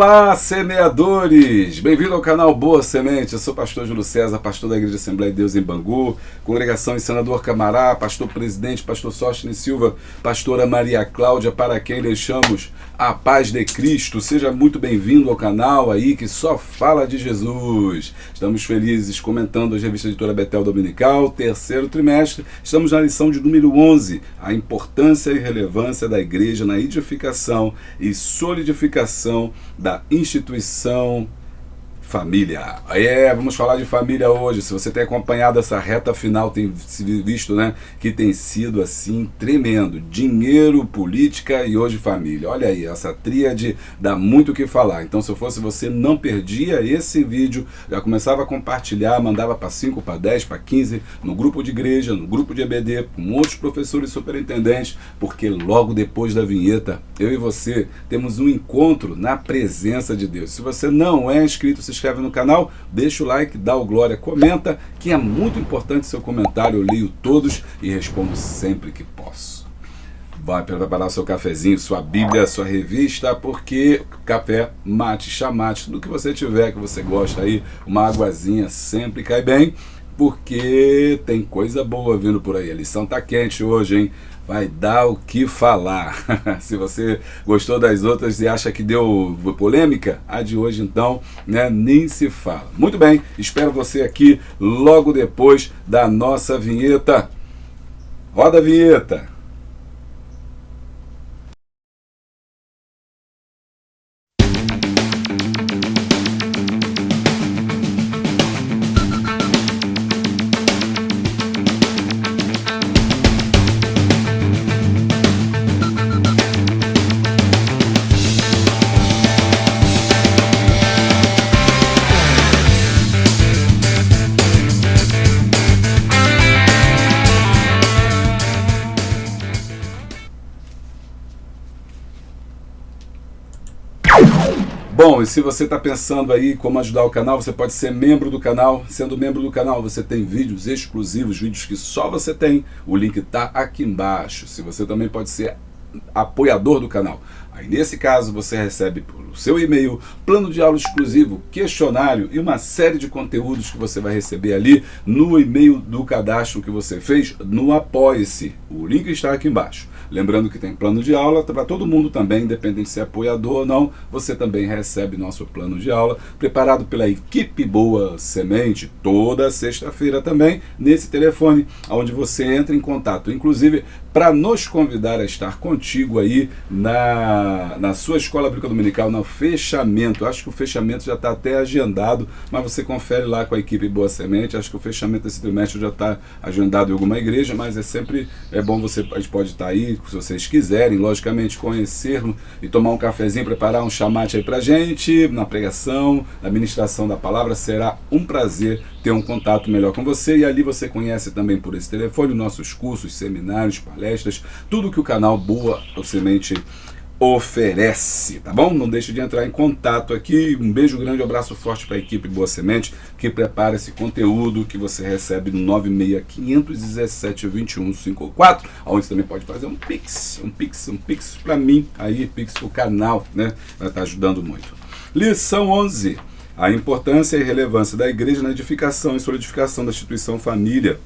Olá, semeadores! Bem-vindo ao canal Boa Semente. Eu sou o pastor Júlio César, pastor da Igreja Assembleia de Deus em Bangu, congregação em Senador Camará, pastor presidente, pastor Sóstenes Silva, pastora Maria Cláudia, para quem deixamos a paz de Cristo. Seja muito bem-vindo ao canal aí que só fala de Jesus. Estamos felizes comentando as revistas Editora Betel Dominical, terceiro trimestre. Estamos na lição de número 11, a importância e relevância da igreja na edificação e solidificação da instituição família. Vamos falar de família hoje. Se você tem acompanhado essa reta final, tem visto, né, que tem sido assim tremendo. Dinheiro, política e hoje família. Olha aí, essa tríade dá muito o que falar. Então, se eu fosse você, não perdia esse vídeo, já começava a compartilhar, mandava para 5, para 10, para 15, no grupo de igreja, no grupo de EBD, com outros professores e superintendentes, porque logo depois da vinheta, eu e você temos um encontro na presença de Deus. Se você não é inscrito, se inscreve no canal, deixa o like, dá o glória, comenta, que é muito importante seu comentário, eu leio todos e respondo sempre que posso. Vai preparar seu cafezinho, sua Bíblia, sua revista, porque café, mate, chamate, tudo que você tiver, que você gosta aí, uma aguazinha sempre cai bem, porque tem coisa boa vindo por aí. A lição tá quente hoje, hein? Vai dar o que falar. Se você gostou das outras e acha que deu polêmica, a de hoje então, né, nem se fala. Muito bem, espero você aqui logo depois da nossa vinheta. Roda a vinheta. Bom, e se você está pensando aí como ajudar o canal, você pode ser membro do canal. Sendo membro do canal, você tem vídeos exclusivos, vídeos que só você tem. O link está aqui embaixo. Se você também pode ser apoiador do canal. Aí nesse caso você recebe pelo seu e-mail plano de aula exclusivo, questionário e uma série de conteúdos que você vai receber ali no e-mail do cadastro que você fez no Apoie-se. O link está aqui embaixo. Lembrando que tem plano de aula para todo mundo também, independente se é apoiador ou não, você também recebe nosso plano de aula, preparado pela equipe Boa Semente, toda sexta-feira também, nesse telefone, onde você entra em contato, inclusive para nos convidar a estar contigo aí na sua escola bíblica dominical, no fechamento. Acho que o fechamento já está até agendado, mas você confere lá com a equipe Boa Semente. Acho que o fechamento desse trimestre já está agendado em alguma igreja, mas é bom a gente pode estar aí, se vocês quiserem, logicamente, conhecer e tomar um cafezinho, preparar um chamate aí pra gente, na pregação, na ministração da palavra. Será um prazer ter um contato melhor com você, e ali você conhece também por esse telefone nossos cursos, seminários, palestras, tudo que o canal Boa Semente oferece, tá bom? Não deixe de entrar em contato aqui. Um beijo grande, um abraço forte para a equipe Boa Semente, que prepara esse conteúdo que você recebe no 965172154, onde você também pode fazer um pix para mim, aí pix pro canal, né? Vai estar ajudando muito. Lição 11. A importância e relevância da igreja na edificação e solidificação da instituição família.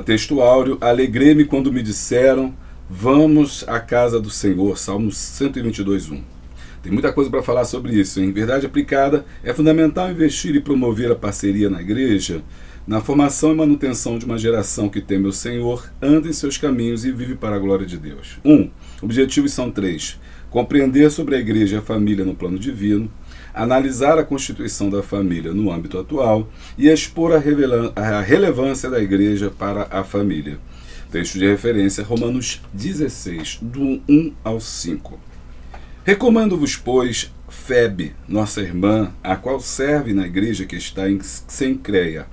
Texto áureo: alegrei-me quando me disseram, vamos à casa do Senhor. Salmos 122:1. Tem muita coisa para falar sobre isso. Em verdade aplicada, é fundamental investir e promover a parceria na igreja, na formação e manutenção de uma geração que teme o Senhor, anda em seus caminhos e vive para a glória de Deus. Objetivos são 3. Compreender sobre a igreja e a família no plano divino, analisar a constituição da família no âmbito atual e expor a relevância da igreja para a família. Texto de referência, Romanos 16, do 1 ao 5. Recomendo-vos, pois, Febe, nossa irmã, a qual serve na igreja que está em Cencreia,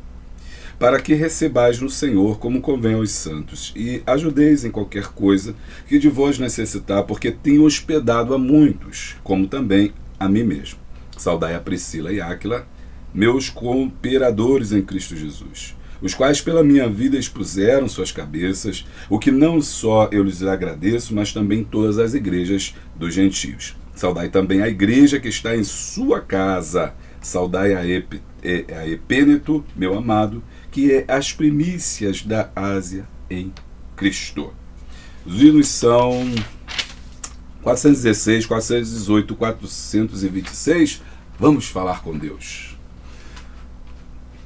para que recebais no Senhor como convém aos santos, e ajudeis em qualquer coisa que de vós necessitar, porque tenho hospedado a muitos, como também a mim mesmo. Saudai a Priscila e Áquila, meus cooperadores em Cristo Jesus, os quais pela minha vida expuseram suas cabeças, o que não só eu lhes agradeço, mas também todas as igrejas dos gentios. Saudai também a igreja que está em sua casa. Saudai a Epêneto, meu amado, que é as primícias da Ásia em Cristo. Os hinos são 416, 418, 426. Vamos falar com Deus.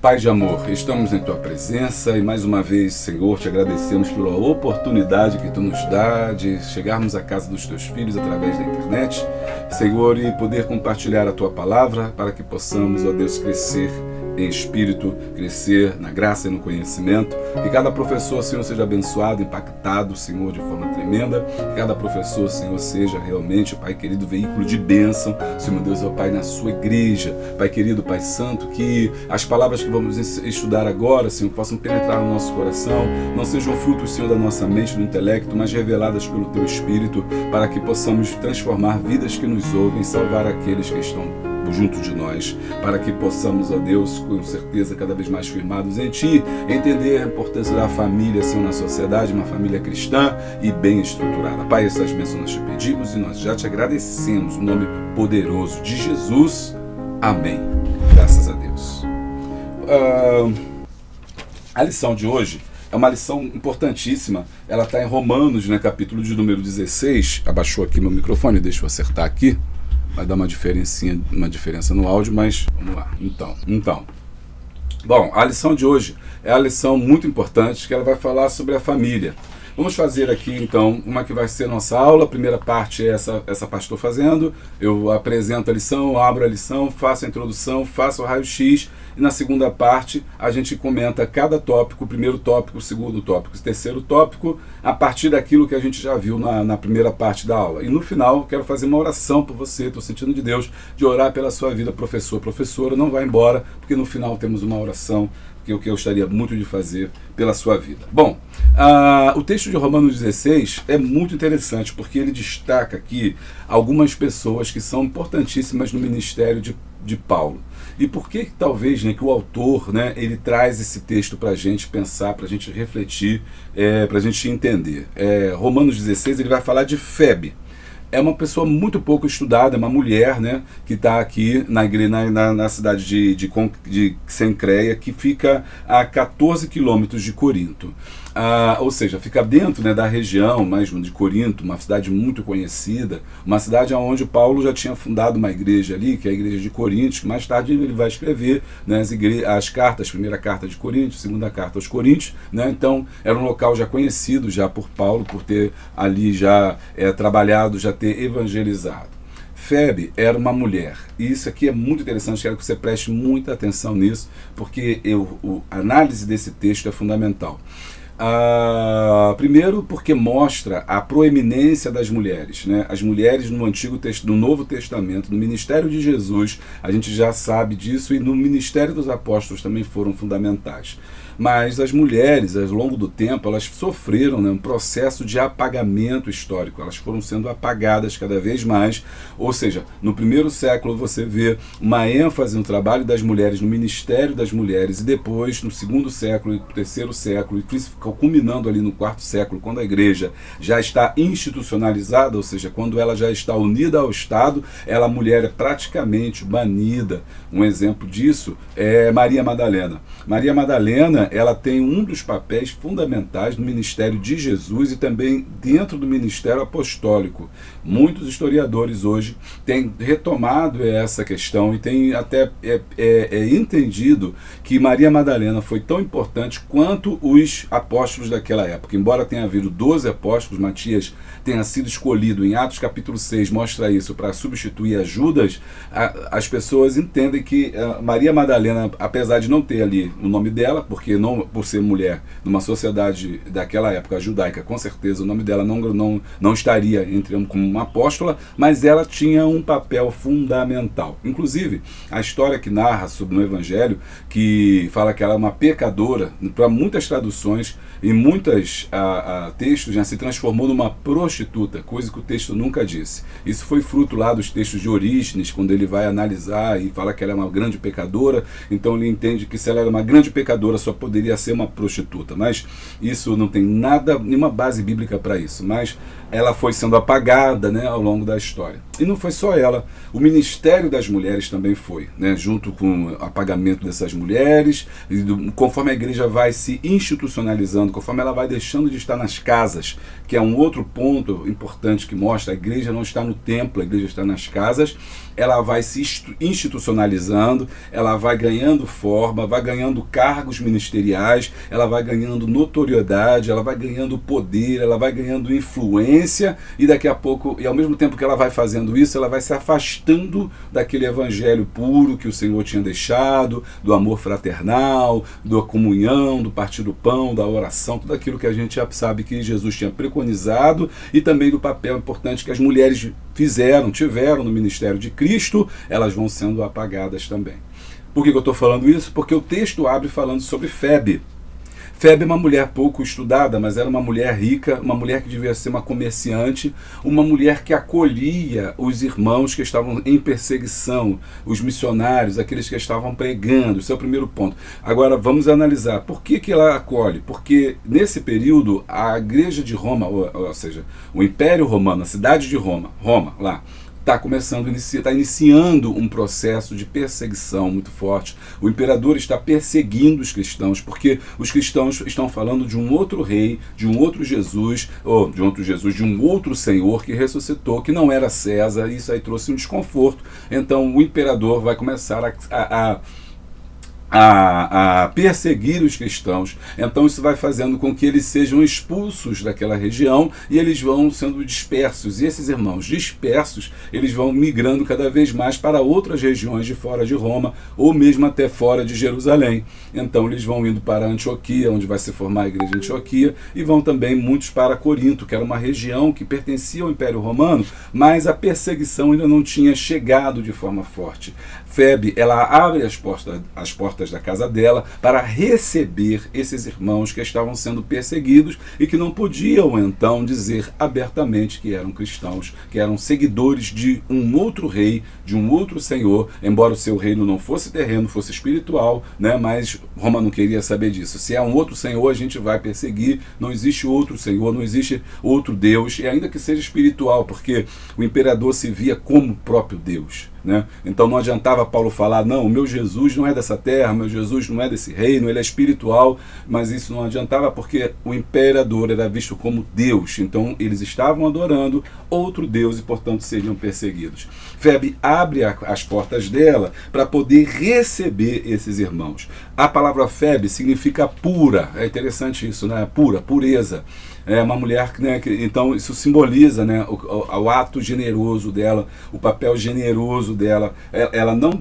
Pai de amor, estamos em Tua presença e mais uma vez, Senhor, te agradecemos pela oportunidade que Tu nos dá de chegarmos à casa dos Teus filhos através da internet, Senhor, e poder compartilhar a Tua palavra para que possamos, ó Deus, crescer em espírito, crescer na graça e no conhecimento. Que cada professor, Senhor, seja abençoado, impactado, Senhor, de forma tremenda. Que cada professor, Senhor, seja realmente, Pai querido, veículo de bênção, Senhor Deus, ó Pai, na sua igreja. Pai querido, Pai santo, que as palavras que vamos estudar agora, Senhor, possam penetrar no nosso coração, não sejam frutos, Senhor, da nossa mente, do intelecto, mas reveladas pelo Teu Espírito, para que possamos transformar vidas que nos ouvem, salvar aqueles que estão junto de nós, para que possamos, ó Deus, com certeza, cada vez mais firmados em Ti, entender a importância da família, Senhor, na sociedade, uma família cristã e bem estruturada. Pai, essas bênçãos nós te pedimos e nós já te agradecemos, no nome poderoso de Jesus. Amém. Graças a Deus. A lição de hoje é uma lição importantíssima. Ela está em Romanos, né, capítulo de número 16. Abaixou aqui meu microfone, deixa eu acertar aqui. Vai dar uma diferença no áudio, mas vamos lá. Então. Bom, a lição de hoje é a lição muito importante, que ela vai falar sobre a família. Vamos fazer aqui, então, uma que vai ser nossa aula. A primeira parte é essa parte que estou fazendo. Eu apresento a lição, abro a lição, faço a introdução, faço o raio-x. E na segunda parte, a gente comenta cada tópico, o primeiro tópico, o segundo tópico, o terceiro tópico, a partir daquilo que a gente já viu na primeira parte da aula. E no final, quero fazer uma oração por você. Estou sentindo de Deus de orar pela sua vida, professor, professora. Não vai embora, porque no final temos uma oração que eu gostaria muito de fazer pela sua vida. Bom, o texto de Romanos 16 é muito interessante, porque ele destaca aqui algumas pessoas que são importantíssimas no ministério de Paulo. E por que talvez, né, que o autor, né, ele traz esse texto para a gente pensar, para a gente refletir, para a gente entender. Romanos 16, ele vai falar de Febe. É uma pessoa muito pouco estudada, é uma mulher, né, que está aqui na cidade de Cencreia, que fica a 14 quilômetros de Corinto. Ou seja, fica dentro, né, da região mais de Corinto, uma cidade muito conhecida, uma cidade onde Paulo já tinha fundado uma igreja ali, que é a igreja de Corinto, que mais tarde ele vai escrever, né, as cartas, primeira carta de Corinto, segunda carta aos Coríntios, né, então era um local já conhecido já por Paulo, por ter ali já trabalhado, já ter evangelizado. Febe era uma mulher, e isso aqui é muito interessante, quero que você preste muita atenção nisso, porque a análise desse texto é fundamental. Primeiro porque mostra a proeminência das mulheres, né? As mulheres no Novo Testamento, no ministério de Jesus, a gente já sabe disso, e no ministério dos apóstolos também foram fundamentais. Mas as mulheres, ao longo do tempo, elas sofreram, né, um processo de apagamento histórico. Elas foram sendo apagadas cada vez mais. Ou seja, no primeiro século você vê uma ênfase no trabalho das mulheres, no ministério das mulheres, e depois, no segundo século, no terceiro século, e culminando ali no quarto século, quando a igreja já está institucionalizada, ou seja, quando ela já está unida ao Estado, a mulher é praticamente banida. Um exemplo disso é Maria Madalena. Maria Madalena, ela tem um dos papéis fundamentais no ministério de Jesus e também dentro do ministério apostólico. Muitos historiadores hoje têm retomado essa questão e têm até entendido que Maria Madalena foi tão importante quanto os apóstolos daquela época. Embora tenha havido 12 apóstolos, Matias tenha sido escolhido em Atos capítulo 6, mostra isso, para substituir a Judas, as pessoas entendem que Maria Madalena, apesar de não ter ali o nome dela, porque não, por ser mulher, numa sociedade daquela época judaica, com certeza o nome dela não estaria como uma apóstola, mas ela tinha um papel fundamental. Inclusive, a história que narra sobre o Evangelho, que fala que ela é uma pecadora, para muitas traduções, em muitos textos, né, se transformou numa prostituta, coisa que o texto nunca disse. Isso foi fruto lá dos textos de Orígenes, quando ele vai analisar e fala que ela é uma grande pecadora, então ele entende que se ela era uma grande pecadora só poderia ser uma prostituta, mas isso não tem nada, nenhuma base bíblica para isso, mas ela foi sendo apagada, né, ao longo da história. E não foi só ela, o ministério das mulheres também foi, né, junto com o apagamento dessas mulheres, conforme a igreja vai se institucionalizando, conforme ela vai deixando de estar nas casas, que é um outro ponto importante que mostra, a igreja não está no templo, a igreja está nas casas, ela vai se institucionalizando, ela vai ganhando forma, vai ganhando cargos ministeriais, ela vai ganhando notoriedade, ela vai ganhando poder, ela vai ganhando influência, e daqui a pouco, e ao mesmo tempo que ela vai fazendo isso, ela vai se afastando daquele evangelho puro que o Senhor tinha deixado, do amor fraternal, da comunhão, do partir do pão, da oração, tudo aquilo que a gente já sabe que Jesus tinha preconizado, e também do papel importante que as mulheres tiveram no ministério de Cristo, elas vão sendo apagadas também. Por que eu estou falando isso? Porque o texto abre falando sobre Febe. Febe é uma mulher pouco estudada, mas era uma mulher rica, uma mulher que devia ser uma comerciante, uma mulher que acolhia os irmãos que estavam em perseguição, os missionários, aqueles que estavam pregando. Esse é o primeiro ponto. Agora, vamos analisar por que ela acolhe. Porque nesse período, a igreja de Roma, ou seja, o Império Romano, a cidade de Roma lá, está iniciando um processo de perseguição muito forte. O imperador está perseguindo os cristãos, porque os cristãos estão falando de um outro rei, de um outro Jesus, de um outro Senhor que ressuscitou, que não era César, e isso aí trouxe um desconforto. Então o imperador vai começar a perseguir os cristãos. Então isso vai fazendo com que eles sejam expulsos daquela região e eles vão sendo dispersos. E esses irmãos dispersos, eles vão migrando cada vez mais para outras regiões de fora de Roma, ou mesmo até fora de Jerusalém. Então eles vão indo para Antioquia, onde vai se formar a igreja de Antioquia, e vão também muitos para Corinto, que era uma região que pertencia ao Império Romano, mas a perseguição ainda não tinha chegado de forma forte. Febe, ela abre as portas da casa dela para receber esses irmãos que estavam sendo perseguidos e que não podiam então dizer abertamente que eram cristãos, que eram seguidores de um outro rei, de um outro senhor, embora o seu reino não fosse terreno, fosse espiritual, né? Mas Roma não queria saber disso. Se é um outro senhor, a gente vai perseguir, não existe outro senhor, não existe outro Deus, e ainda que seja espiritual, porque o imperador se via como o próprio Deus. Né? Então não adiantava Paulo falar, não, o meu Jesus não é dessa terra, meu Jesus não é desse reino, ele é espiritual, mas isso não adiantava porque o imperador era visto como Deus, então eles estavam adorando outro Deus e portanto seriam perseguidos. Febe abre as portas dela para poder receber esses irmãos. A palavra Febe significa pura, é interessante isso, né? Pura, pureza. É uma mulher, né, então isso simboliza, né, o ato generoso dela, o papel generoso dela. Ela não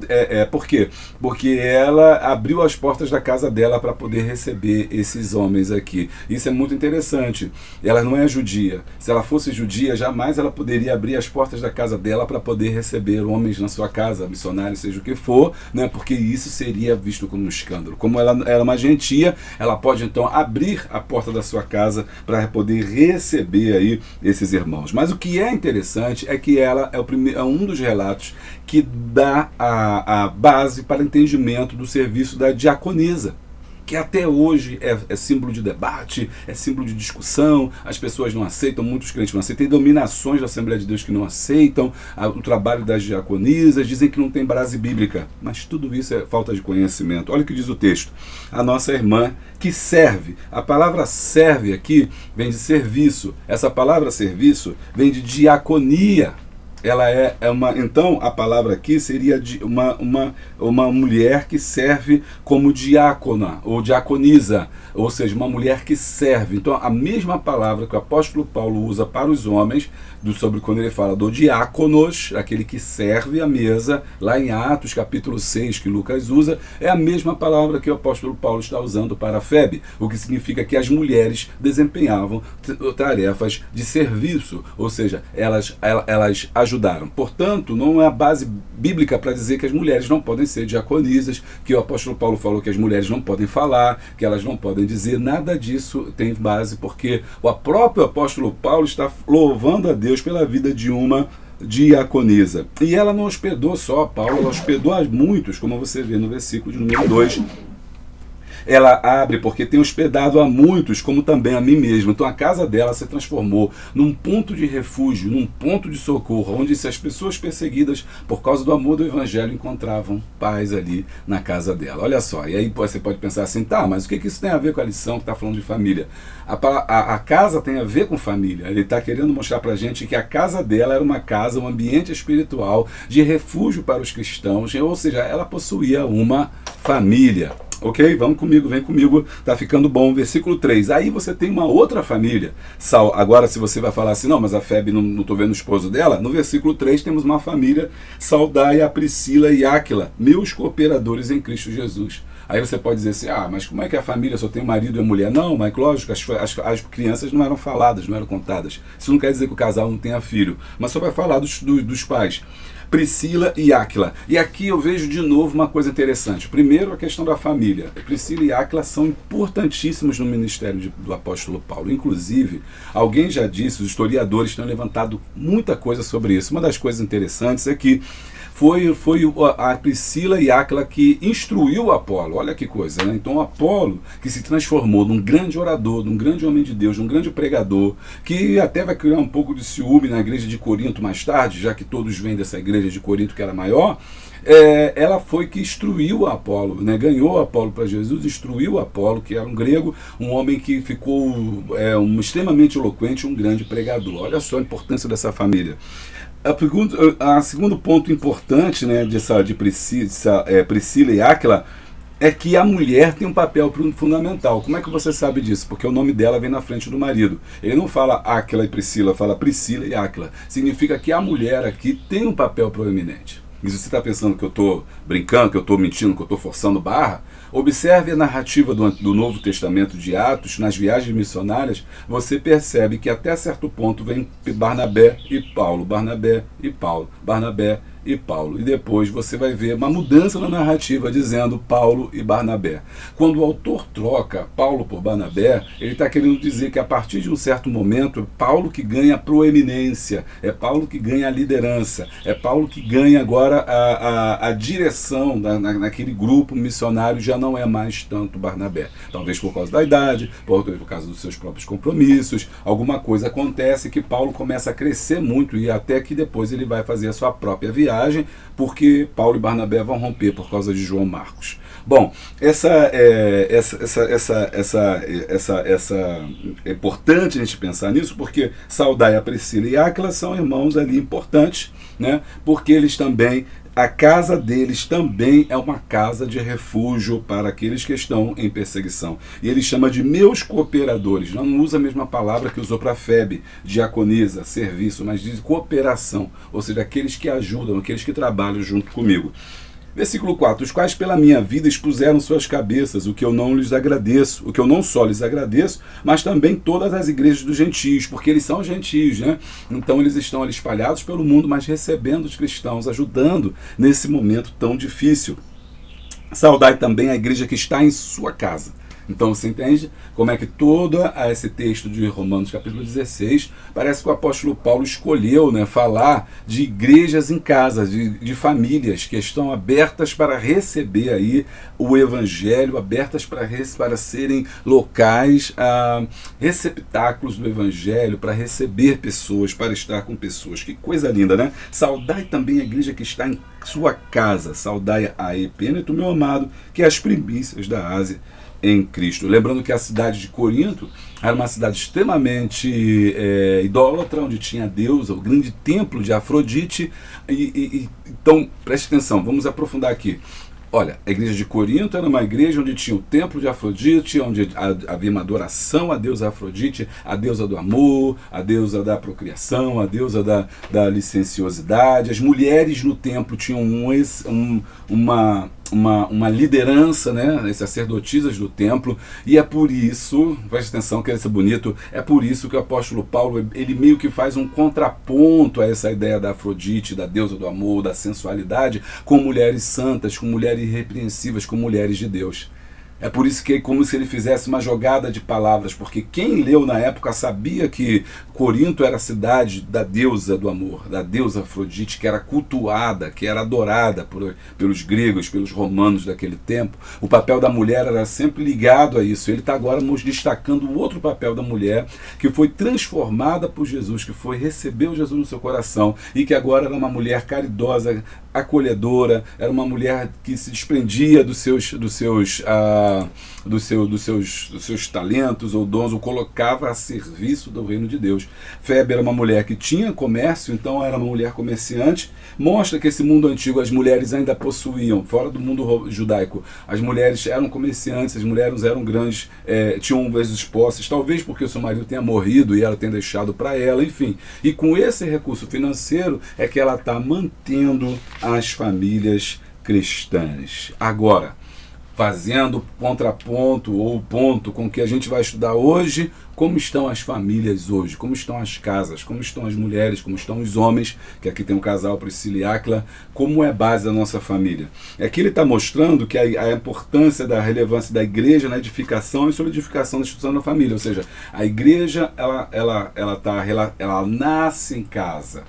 por quê? Porque ela abriu as portas da casa dela para poder receber esses homens aqui. Isso é muito interessante. Ela não é judia. Se ela fosse judia, jamais ela poderia abrir as portas da casa dela para poder receber homens na sua casa, missionários, seja o que for, né, porque isso seria visto como um escândalo. Como ela era uma gentia, ela pode então abrir a porta da sua casa para poder receber aí esses irmãos. Mas o que é interessante é que ela é um dos relatos que dá a base para o entendimento do serviço da diaconisa, que até hoje é símbolo de debate, é símbolo de discussão, as pessoas não aceitam, muitos crentes não aceitam, tem dominações da Assembleia de Deus que não aceitam o trabalho das diaconisas, dizem que não tem base bíblica, mas tudo isso é falta de conhecimento. Olha o que diz o texto, a nossa irmã que serve, a palavra serve aqui vem de serviço, essa palavra serviço vem de diaconia. Ela então a palavra aqui seria de uma mulher que serve como diácona ou diaconisa, ou seja, uma mulher que serve. Então a mesma palavra que o apóstolo Paulo usa para os homens, sobre quando ele fala do diáconos, aquele que serve a mesa, lá em Atos capítulo 6 que Lucas usa, é a mesma palavra que o apóstolo Paulo está usando para Febe, o que significa que as mulheres desempenhavam tarefas de serviço, ou seja, elas ajudaram. Portanto, não é a base bíblica para dizer que as mulheres não podem ser diaconisas, que o apóstolo Paulo falou que as mulheres não podem falar, que elas não podem dizer, nada disso tem base, porque o próprio apóstolo Paulo está louvando a Deus pela vida de uma diaconisa. E ela não hospedou só a Paulo, ela hospedou a muitos, como você vê no versículo de número 2. Ela abre porque tem hospedado a muitos, como também a mim mesmo. Então a casa dela se transformou num ponto de refúgio, num ponto de socorro, onde se as pessoas perseguidas por causa do amor do evangelho encontravam paz ali na casa dela. Olha só, e aí você pode pensar assim, tá, mas o que isso tem a ver com a lição que está falando de família? A casa tem a ver com família. Ele está querendo mostrar pra gente que a casa dela era uma casa, um ambiente espiritual de refúgio para os cristãos, ou seja, ela possuía uma família. Ok? Vamos comigo, vem comigo, tá ficando bom. Versículo 3. Aí você tem uma outra família. Agora, se você vai falar assim, não, mas a Febe não estou vendo o esposo dela, no versículo 3 temos uma família, saudai a Priscila e Áquila, meus cooperadores em Cristo Jesus. Aí você pode dizer assim, ah, mas como é que a família só tem marido e mulher? Não, mas lógico, as crianças não eram faladas, não eram contadas. Isso não quer dizer que o casal não tenha filho, mas só vai falar dos pais. Priscila e Áquila. E aqui eu vejo de novo uma coisa interessante. Primeiro, a questão da família. Priscila e Áquila são importantíssimos no ministério do apóstolo Paulo. Inclusive, alguém já disse, os historiadores têm levantado muita coisa sobre isso. Uma das coisas interessantes é que foi a Priscila e Áquila que instruiu Apolo. Olha que coisa, né? Então Apolo, que se transformou num grande orador, num grande homem de Deus, num grande pregador, que até vai criar um pouco de ciúme na igreja de Corinto mais tarde, já que todos vêm dessa igreja de Corinto que era maior, ela foi que instruiu Apolo, né? Ganhou Apolo para Jesus, instruiu Apolo, que era um grego, um homem que ficou extremamente eloquente, um grande pregador. Olha só a importância dessa família. A segundo ponto importante, né, de Priscila e Áquila é que a mulher tem um papel fundamental. Como é que você sabe disso? Porque o nome dela vem na frente do marido. Ele não fala Áquila e Priscila, fala Priscila e Áquila. Significa que a mulher aqui tem um papel proeminente. E se você está pensando que eu estou brincando, que eu estou mentindo, que eu estou forçando barra, observe a narrativa do Novo Testamento de Atos, nas viagens missionárias, você percebe que até certo ponto vem Barnabé e Paulo, Barnabé e Paulo, Barnabé e Paulo. E depois você vai ver uma mudança na narrativa dizendo Paulo e Barnabé. Quando o autor troca Paulo por Barnabé, ele está querendo dizer que a partir de um certo momento é Paulo que ganha a proeminência, é Paulo que ganha a liderança, é Paulo que ganha agora a direção naquele grupo missionário, já não é mais tanto Barnabé. Talvez por causa da idade, por causa dos seus próprios compromissos, alguma coisa acontece que Paulo começa a crescer muito e até que depois ele vai fazer a sua própria viagem, porque Paulo e Barnabé vão romper por causa de João Marcos. Bom, é importante a gente pensar nisso, porque saudai a Priscila e Áquila são irmãos ali importantes, né? Porque eles também, a casa deles também é uma casa de refúgio para aqueles que estão em perseguição. E ele chama de meus cooperadores. Não usa a mesma palavra que usou para Febe, diaconisa, serviço, mas diz cooperação. Ou seja, aqueles que ajudam, aqueles que trabalham junto comigo. Versículo 4, os quais pela minha vida expuseram suas cabeças, o que eu não lhes agradeço, o que eu não só lhes agradeço, mas também todas as igrejas dos gentios, porque eles são gentios, né? Então eles estão ali espalhados pelo mundo, mas recebendo os cristãos, ajudando nesse momento tão difícil. Saudai também a igreja que está em sua casa. Então você entende como é que todo esse texto de Romanos capítulo 16, parece que o apóstolo Paulo escolheu, né, falar de igrejas em casa, de famílias que estão abertas para receber aí o evangelho, abertas para serem locais, receptáculos do evangelho, para receber pessoas, para estar com pessoas. Que coisa linda, né? Saudai também a igreja que está em sua casa, saudai a Epêneto, meu amado, que é as primícias da Ásia em Cristo. Lembrando que a cidade de Corinto era uma cidade extremamente idólatra, onde tinha a deusa, o grande templo de Afrodite. Então, preste atenção, vamos aprofundar aqui. Olha, a igreja de Corinto era uma igreja onde tinha o templo de Afrodite, onde havia uma adoração à deusa Afrodite, a deusa do amor, a deusa da procriação, a deusa da licenciosidade. As mulheres no templo tinham uma liderança, né, as sacerdotisas do templo, e é por isso, preste atenção que isso é bonito, é por isso que o apóstolo Paulo, ele meio que faz um contraponto a essa ideia da Afrodite, da deusa do amor, da sensualidade, com mulheres santas, com mulheres irrepreensíveis, com mulheres de Deus. É por isso que é como se ele fizesse uma jogada de palavras, porque quem leu na época sabia que Corinto era a cidade da deusa do amor, da deusa Afrodite, que era cultuada, que era adorada pelos gregos, pelos romanos daquele tempo. O papel da mulher era sempre ligado a isso. Ele está agora nos destacando o outro papel da mulher, que foi transformada por Jesus, que recebeu Jesus no seu coração, e que agora era uma mulher caridosa, acolhedora, era uma mulher que se desprendia dos seus talentos ou dons, o colocava a serviço do reino de Deus. Febe era uma mulher que tinha comércio, então era uma mulher comerciante. Mostra que esse mundo antigo as mulheres ainda possuíam, fora do mundo judaico, as mulheres eram comerciantes, as mulheres eram grandes, tinham vezes posses, talvez porque o seu marido tenha morrido e ela tenha deixado para ela, enfim. E com esse recurso financeiro é que ela está mantendo as famílias cristãs. Agora, fazendo contraponto ou ponto com o que a gente vai estudar hoje, como estão as famílias hoje, como estão as casas, como estão as mulheres, como estão os homens, que aqui tem um casal, Priscila e Áquila, como é a base da nossa família. Aqui ele está mostrando que a importância da relevância da igreja na edificação e solidificação da instituição da família, ou seja, a igreja ela nasce em casa.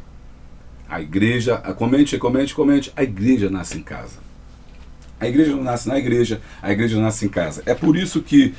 A igreja, comente, a igreja nasce em casa. A igreja não nasce na igreja, a igreja nasce em casa. É por isso que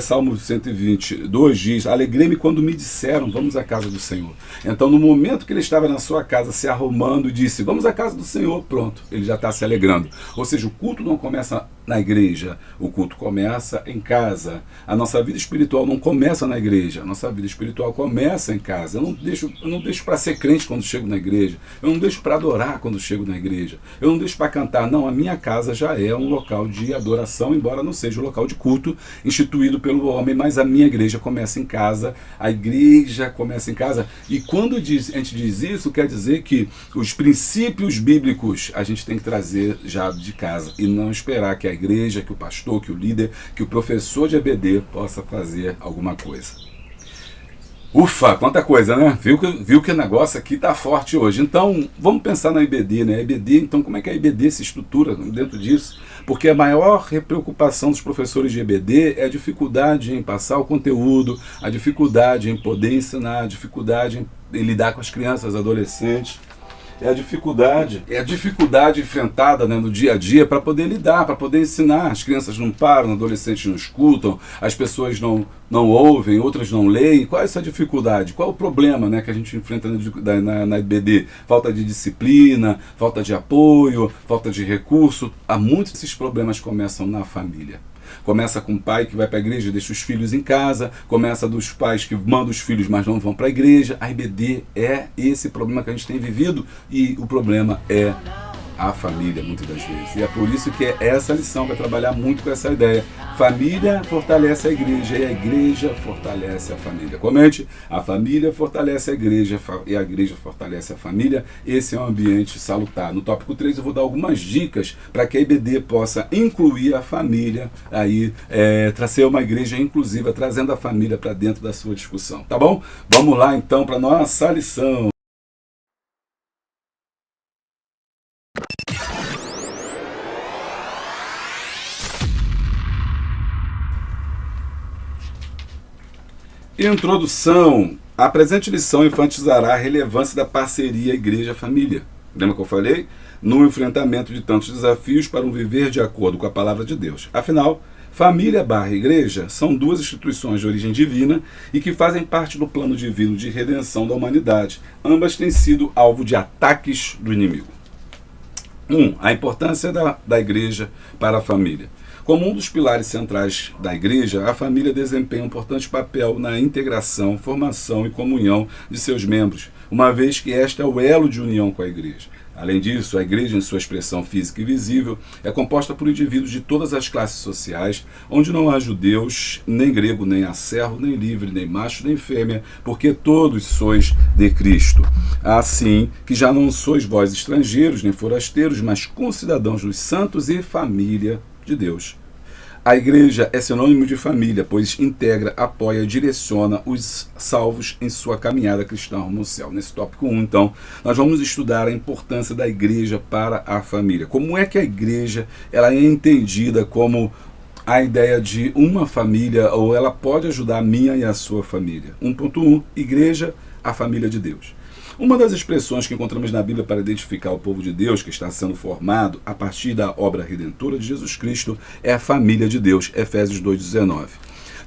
Salmo 122 diz: alegrei-me quando me disseram, vamos à casa do Senhor. Então, no momento que ele estava na sua casa se arrumando e disse, vamos à casa do Senhor, pronto, ele já está se alegrando. Ou seja, o culto não começa na igreja, o culto começa em casa. A nossa vida espiritual não começa na igreja, a nossa vida espiritual começa em casa. Eu não deixo para ser crente quando chego na igreja, eu não deixo para adorar quando chego na igreja, eu não deixo para cantar. Não, a minha casa já é um local de adoração, embora não seja um local de culto instituído pelo homem, mas a minha igreja começa em casa, a igreja começa em casa. E quando a gente diz isso, quer dizer que os princípios bíblicos a gente tem que trazer já de casa e não esperar que a igreja, que o pastor, que o líder, que o professor de EBD possa fazer alguma coisa. Ufa, quanta coisa, né? Viu que o negócio aqui tá forte hoje. Então, vamos pensar na IBD, né? A IBD, então, como é que a IBD se estrutura dentro disso? Porque a maior preocupação dos professores de EBD é a dificuldade em passar o conteúdo, a dificuldade em poder ensinar, a dificuldade em lidar com as crianças, adolescentes. É a dificuldade enfrentada, né, no dia a dia para poder lidar, para poder ensinar. As crianças não param, adolescentes não escutam, as pessoas não ouvem, outras não leem. Qual é essa dificuldade? Qual é o problema, né, que a gente enfrenta na IBD? Falta de disciplina, falta de apoio, falta de recurso. Há muitos desses problemas começam na família. Começa com o pai que vai para a igreja e deixa os filhos em casa, começa dos pais que mandam os filhos, mas não vão para a igreja. A IBD é esse problema que a gente tem vivido, e o problema é a família, muitas das vezes. E é por isso que essa lição vai trabalhar muito com essa ideia. Família fortalece a igreja e a igreja fortalece a família. Comente, a família fortalece a igreja e a igreja fortalece a família. Esse é um ambiente salutar. No tópico 3 eu vou dar algumas dicas para que a IBD possa incluir a família, aí trazer uma igreja inclusiva, trazendo a família para dentro da sua discussão. Tá bom? Vamos lá então para a nossa lição. Introdução. A presente lição enfatizará a relevância da parceria igreja-família. Lembra que eu falei? No enfrentamento de tantos desafios para um viver de acordo com a palavra de Deus. Afinal, família/igreja são duas instituições de origem divina e que fazem parte do plano divino de redenção da humanidade. Ambas têm sido alvo de ataques do inimigo. 1. A importância da igreja para a família. Como um dos pilares centrais da igreja, a família desempenha um importante papel na integração, formação e comunhão de seus membros. uma vez que esta é o elo de união com a igreja. Além disso, a igreja, em sua expressão física e visível, é composta por indivíduos de todas as classes sociais, onde não há judeus, nem grego, nem há servo, nem livre, nem macho, nem fêmea, porque todos sois de Cristo. Assim que já não sois vós estrangeiros, nem forasteiros, mas concidadãos dos santos e família de Deus. A igreja é sinônimo de família, pois integra, apoia e direciona os salvos em sua caminhada cristã rumo ao céu. Nesse tópico 1, então, nós vamos estudar a importância da igreja para a família. Como é que a igreja ela é entendida como a ideia de uma família, ou ela pode ajudar a minha e a sua família. 1.1, igreja, a família de Deus. Uma das expressões que encontramos na Bíblia para identificar o povo de Deus que está sendo formado a partir da obra redentora de Jesus Cristo é a família de Deus, Efésios 2,19.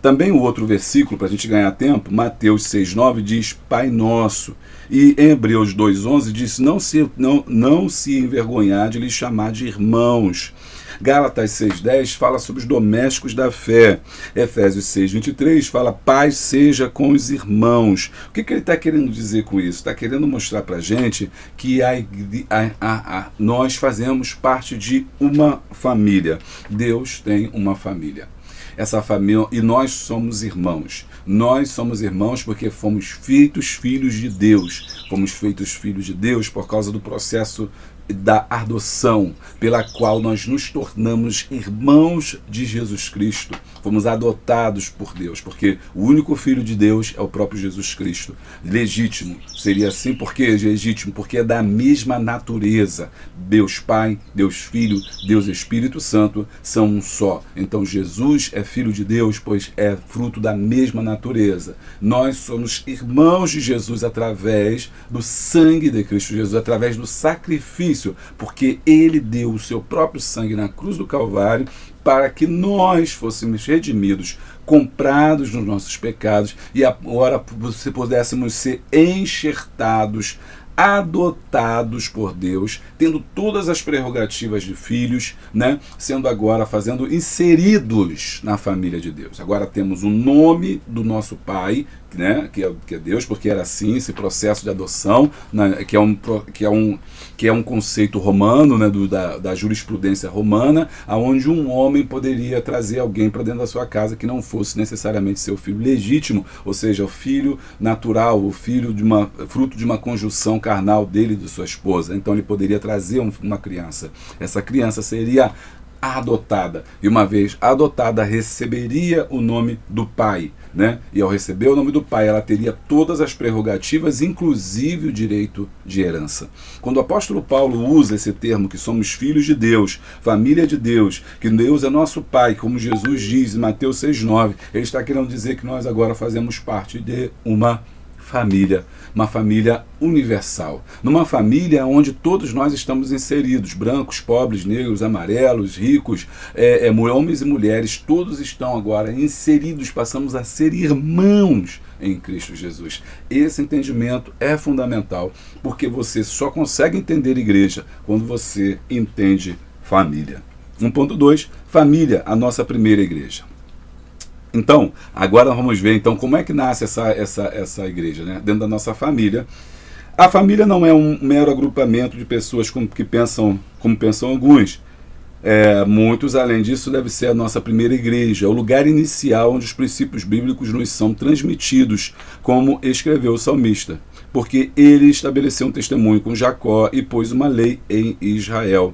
Também o outro versículo, para a gente ganhar tempo, Mateus 6,9 diz Pai Nosso. E em Hebreus 2,11 diz não se envergonhar de lhes chamar de irmãos. Gálatas 6,10 fala sobre os domésticos da fé. Efésios 6,23 fala paz seja com os irmãos. O que ele está querendo dizer com isso? Está querendo mostrar para a gente que nós fazemos parte de uma família. Deus tem uma família. Essa família, e nós somos irmãos. Nós somos irmãos porque fomos feitos filhos de Deus. Fomos feitos filhos de Deus por causa do processo da adoção, pela qual nós nos tornamos irmãos de Jesus Cristo. Fomos adotados por Deus, porque o único Filho de Deus é o próprio Jesus Cristo. Legítimo, seria assim, por que legítimo? Porque é da mesma natureza. Deus Pai, Deus Filho, Deus Espírito Santo são um só. Então Jesus é Filho de Deus, pois é fruto da mesma natureza. Nós somos irmãos de Jesus através do sangue de Cristo Jesus, através do sacrifício, porque ele deu o seu próprio sangue na cruz do Calvário para que nós fôssemos redimidos, comprados nos nossos pecados e agora pudéssemos ser enxertados, adotados por Deus, tendo todas as prerrogativas de filhos, né? Sendo agora, inseridos na família de Deus. Agora temos o nome do nosso Pai, né? que é Deus, porque era assim, esse processo de adoção, né? que é um conceito romano, né? da jurisprudência romana, onde um homem poderia trazer alguém para dentro da sua casa que não fosse necessariamente seu filho legítimo, ou seja, o filho natural, o filho fruto de uma conjunção carnal dele e de sua esposa. Então ele poderia trazer uma criança. Essa criança seria adotada, e uma vez adotada receberia o nome do pai, né? E ao receber o nome do pai, ela teria todas as prerrogativas, inclusive o direito de herança. Quando o apóstolo Paulo usa esse termo, que somos filhos de Deus, família de Deus, que Deus é nosso pai, como Jesus diz em Mateus 6,9, ele está querendo dizer que nós agora fazemos parte de uma família universal, numa família onde todos nós estamos inseridos, brancos, pobres, negros, amarelos, ricos, homens e mulheres, todos estão agora inseridos, passamos a ser irmãos em Cristo Jesus. Esse entendimento é fundamental, porque você só consegue entender igreja quando você entende família. 1.2, família, a nossa primeira igreja. Então, agora vamos ver então como é que nasce essa igreja, né? Dentro da nossa família. A família não é um mero agrupamento de pessoas como pensam alguns. Muitos, além disso, deve ser a nossa primeira igreja, o lugar inicial onde os princípios bíblicos nos são transmitidos, como escreveu o salmista, porque ele estabeleceu um testemunho com Jacó e pôs uma lei em Israel.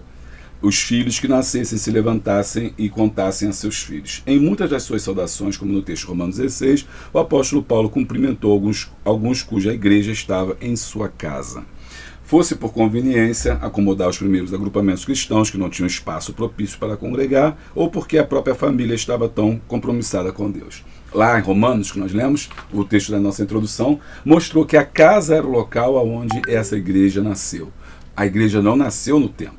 Os filhos que nascessem se levantassem e contassem a seus filhos. Em muitas das suas saudações, como no texto Romanos 16, o apóstolo Paulo cumprimentou alguns cuja igreja estava em sua casa. Fosse por conveniência acomodar os primeiros agrupamentos cristãos que não tinham espaço propício para congregar, ou porque a própria família estava tão compromissada com Deus. Lá em Romanos, que nós lemos, o texto da nossa introdução, mostrou que a casa era o local onde essa igreja nasceu. A igreja não nasceu no templo.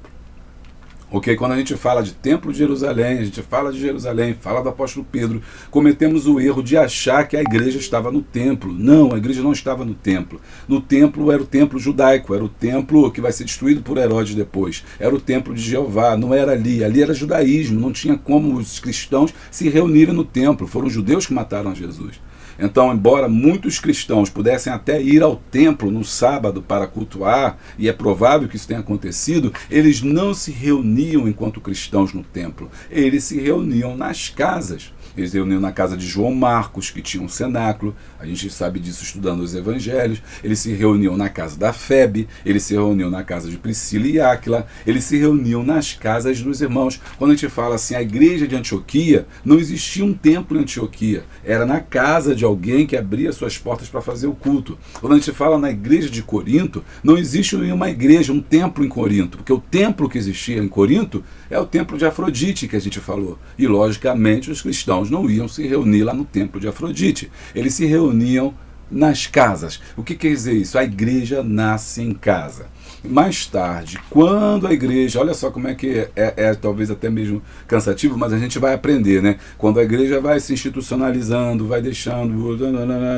Ok? Quando a gente fala de Templo de Jerusalém, a gente fala de Jerusalém, fala do apóstolo Pedro, cometemos o erro de achar que a igreja estava no templo. Não, a igreja não estava no templo. No templo era o templo judaico, era o templo que vai ser destruído por Herodes depois. Era o templo de Jeová, não era ali. Ali era judaísmo, não tinha como os cristãos se reunirem no templo. Foram os judeus que mataram Jesus. Então, embora muitos cristãos pudessem até ir ao templo no sábado para cultuar, e é provável que isso tenha acontecido, eles não se reuniam enquanto cristãos no templo. Eles se reuniam nas casas. Eles se reuniam na casa de João Marcos, que tinha um cenáculo, a gente sabe disso estudando os evangelhos. Eles se reuniam na casa da Febe, eles se reuniam na casa de Priscila e Áquila, eles se reuniam nas casas dos irmãos. Quando a gente fala assim, a igreja de Antioquia, não existia um templo em Antioquia, era na casa de alguém que abria suas portas para fazer o culto. Quando a gente fala na igreja de Corinto, não existe uma igreja, um templo em Corinto, porque o templo que existia em Corinto é o templo de Afrodite que a gente falou. E logicamente os cristãos não iam se reunir lá no templo de Afrodite. Eles se reuniam nas casas. O que quer dizer isso? A igreja nasce em casa. Mais tarde, quando a igreja, olha só como é que é talvez até mesmo cansativo, mas a gente vai aprender, né? Quando a igreja vai se institucionalizando, vai deixando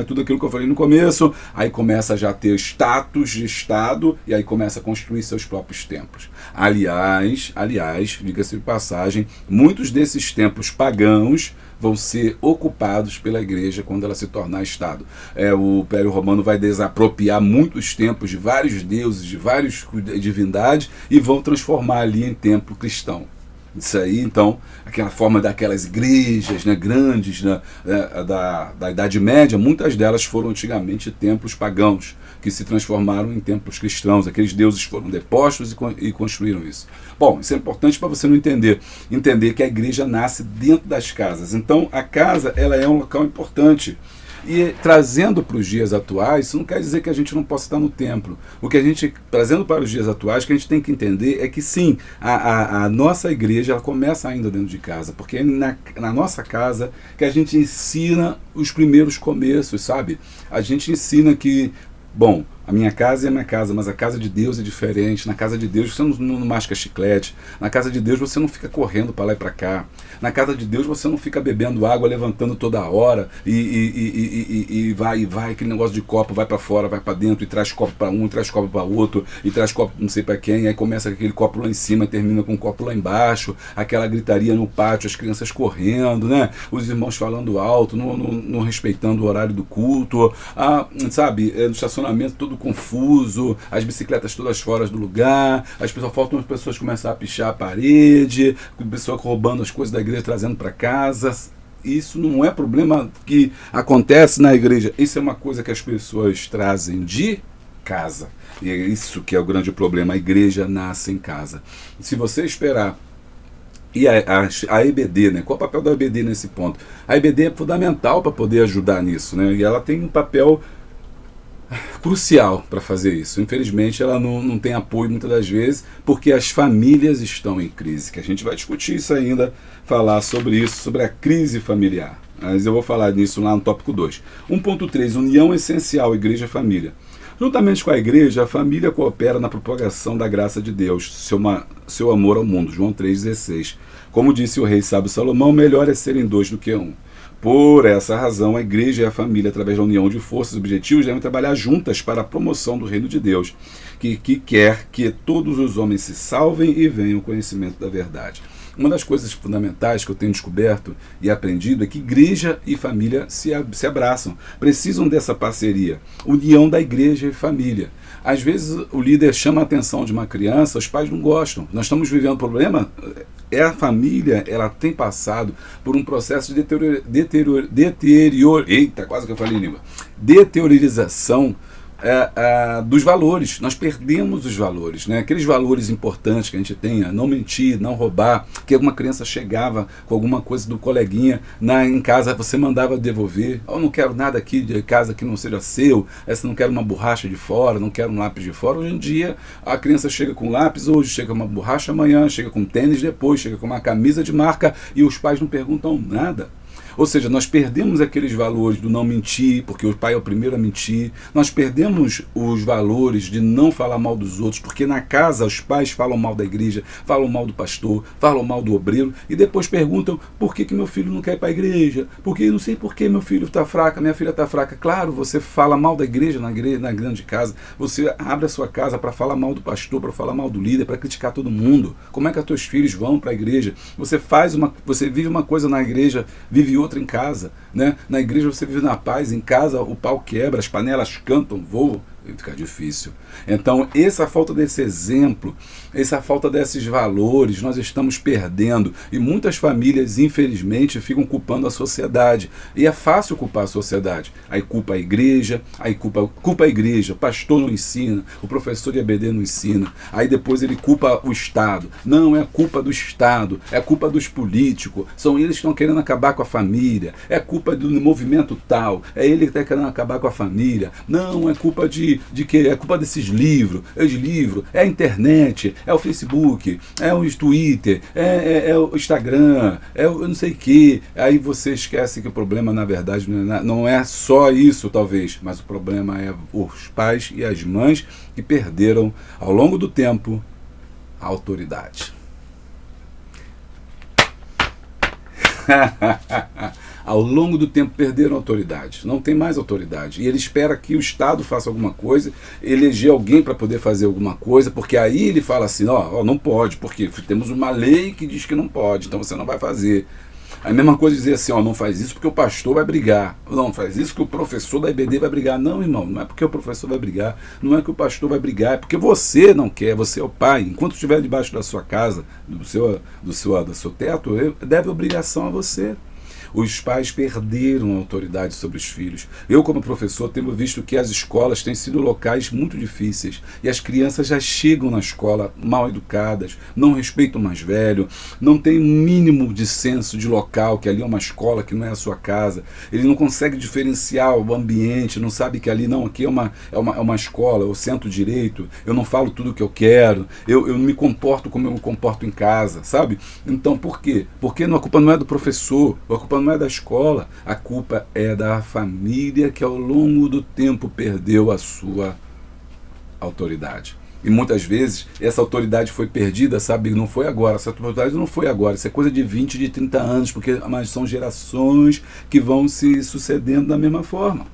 tudo aquilo que eu falei no começo, aí começa já a ter status de Estado e aí começa a construir seus próprios templos. Aliás, diga-se de passagem, muitos desses templos pagãos vão ser ocupados pela igreja quando ela se tornar Estado. O Império Romano vai desapropriar muitos templos de vários deuses, de várias divindades, e vão transformar ali em templo cristão. Isso aí, então, aquela forma daquelas igrejas, né, grandes, né, da Idade Média, muitas delas foram antigamente templos pagãos, que se transformaram em templos cristãos. Aqueles deuses foram depostos e construíram isso. Bom, isso é importante para você não entender que a igreja nasce dentro das casas. Então, a casa, ela é um local importante. E trazendo para os dias atuais, isso não quer dizer que a gente não possa estar no templo. O que a gente, trazendo para os dias atuais, que a gente tem que entender é que sim, a nossa igreja ela começa ainda dentro de casa, porque é na nossa casa que a gente ensina os primeiros começos, sabe? A gente ensina que, bom, a minha casa é a minha casa, mas a casa de Deus é diferente. Na casa de Deus você não masca chiclete. Na casa de Deus você não fica correndo para lá e para cá. Na casa de Deus você não fica bebendo água, levantando toda hora e vai, aquele negócio de copo, vai para fora, vai para dentro, e traz copo para um, e traz copo para outro, e traz copo não sei para quem, aí começa aquele copo lá em cima e termina com um copo lá embaixo, aquela gritaria no pátio, as crianças correndo, né? Os irmãos falando alto, não respeitando o horário do culto, sabe, no estacionamento todo confuso, as bicicletas todas fora do lugar, faltam as pessoas começar a pichar a parede, o pessoal roubando as coisas da igreja, trazendo para casa. Isso não é problema que acontece na igreja, isso é uma coisa que as pessoas trazem de casa. E é isso que é o grande problema, a igreja nasce em casa. Se você esperar, e a EBD, né? Qual é o papel da EBD nesse ponto? A EBD é fundamental para poder ajudar nisso, né? E ela tem um papel crucial para fazer isso. Infelizmente ela não tem apoio muitas das vezes, porque as famílias estão em crise, que a gente vai discutir isso ainda, falar sobre isso, sobre a crise familiar. Mas eu vou falar nisso lá no tópico 2. 1.3, união essencial, igreja e família. Juntamente com a igreja, a família coopera na propagação da graça de Deus, seu amor ao mundo. João 3,16. Como disse o rei sábio Salomão, melhor é serem dois do que um. Por essa razão, a igreja e a família, através da união de forças e objetivos, devem trabalhar juntas para a promoção do reino de Deus, que quer que todos os homens se salvem e venham ao conhecimento da verdade. Uma das coisas fundamentais que eu tenho descoberto e aprendido é que igreja e família se abraçam, precisam dessa parceria, união da igreja e família. Às vezes o líder chama a atenção de uma criança, os pais não gostam. Nós estamos vivendo um problema, a família ela tem passado por um processo de deteriorização dos valores. Nós perdemos os valores, né? Aqueles valores importantes que a gente tem, não mentir, não roubar, que alguma criança chegava com alguma coisa do coleguinha em casa, você mandava devolver. Eu não quero nada aqui de casa que não seja seu, essa não quero uma borracha de fora, não quero um lápis de fora. Hoje em dia a criança chega com lápis, hoje chega com uma borracha amanhã, chega com tênis depois, chega com uma camisa de marca e os pais não perguntam nada. Ou seja, nós perdemos aqueles valores do não mentir, porque o pai é o primeiro a mentir. Nós perdemos os valores de não falar mal dos outros, porque na casa os pais falam mal da igreja, falam mal do pastor, falam mal do obreiro, e depois perguntam por que meu filho não quer ir para a igreja, porque não sei por que meu filho está fraco, minha filha está fraca. Claro, você fala mal da igreja na grande casa, você abre a sua casa para falar mal do pastor, para falar mal do líder, para criticar todo mundo. Como é que os teus filhos vão para a igreja? Você vive uma coisa na igreja, vive outra em casa, né? Na igreja você vive na paz, em casa o pau quebra, as panelas cantam, voam, fica difícil. Então, essa falta desse exemplo, essa falta desses valores, nós estamos perdendo. E muitas famílias, infelizmente, ficam culpando a sociedade. E é fácil culpar a sociedade. Aí culpa a igreja, aí culpa a igreja, o pastor não ensina, o professor de EBD não ensina. Aí depois ele culpa o Estado. Não, é culpa do Estado, é culpa dos políticos, são eles que estão querendo acabar com a família, é culpa do movimento tal, é ele que está querendo acabar com a família. Não, é culpa de que é culpa desses livros, é a internet, é o Facebook, é o Twitter, é o Instagram, é o não sei o que. Aí você esquece que o problema, na verdade, não é só isso, talvez, mas o problema é os pais e as mães que perderam, ao longo do tempo, a autoridade. Ao longo do tempo perderam autoridade, não tem mais autoridade, e ele espera que o Estado faça alguma coisa, eleger alguém para poder fazer alguma coisa, porque aí ele fala assim, não pode, porque temos uma lei que diz que não pode, então você não vai fazer. A mesma coisa dizer assim, não faz isso porque o pastor vai brigar, não faz isso porque o professor da EBD vai brigar. Não, irmão, não é porque o professor vai brigar, não é que o pastor vai brigar, é porque você não quer, você é o pai. Enquanto estiver debaixo da sua casa, do seu teto, deve obrigação a você. Os pais perderam a autoridade sobre os filhos. Eu, como professor, tenho visto que as escolas têm sido locais muito difíceis e as crianças já chegam na escola mal educadas, não respeitam o mais velho, não tem um mínimo de senso de local, que ali é uma escola, que não é a sua casa. Ele não consegue diferenciar o ambiente, não sabe que ali não, aqui é uma escola, eu sento direito, eu não falo tudo o que eu quero, eu não me comporto como eu me comporto em casa, sabe? Então, por quê? Porque a culpa não é do professor, a culpa não é da escola, a culpa é da família que ao longo do tempo perdeu a sua autoridade. E muitas vezes essa autoridade foi perdida, sabe? Não foi agora, essa autoridade não foi agora, isso é coisa de 20, de 30 anos, porque mas são gerações que vão se sucedendo da mesma forma.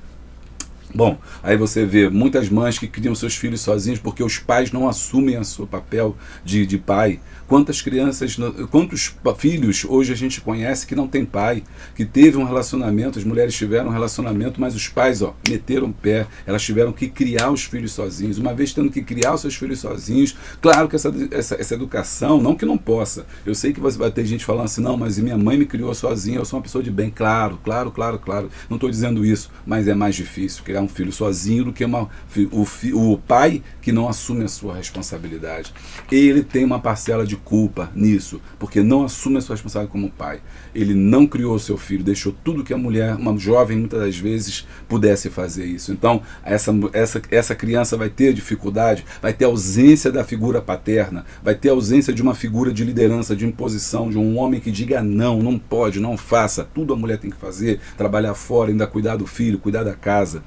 Bom, aí você vê muitas mães que criam seus filhos sozinhos porque os pais não assumem o seu papel de pai. Quantas crianças, quantos filhos hoje a gente conhece que não tem pai, que teve um relacionamento, as mulheres tiveram um relacionamento, mas os pais meteram o pé, elas tiveram que criar os filhos sozinhos. Uma vez tendo que criar os seus filhos sozinhos, claro que essa educação, não que não possa, eu sei que você vai ter gente falando assim, não, mas minha mãe me criou sozinha, eu sou uma pessoa de bem. Claro, não estou dizendo isso, mas é mais difícil criar um filho sozinho do que o pai que não assume a sua responsabilidade. Ele tem uma parcela de culpa nisso, porque não assume a sua responsabilidade como pai. Ele não criou o seu filho, deixou tudo que a mulher, uma jovem, muitas das vezes, pudesse fazer isso. Então, essa criança vai ter dificuldade, vai ter ausência da figura paterna, vai ter ausência de uma figura de liderança, de imposição, de um homem que diga não pode, não faça, tudo a mulher tem que fazer, trabalhar fora, ainda cuidar do filho, cuidar da casa.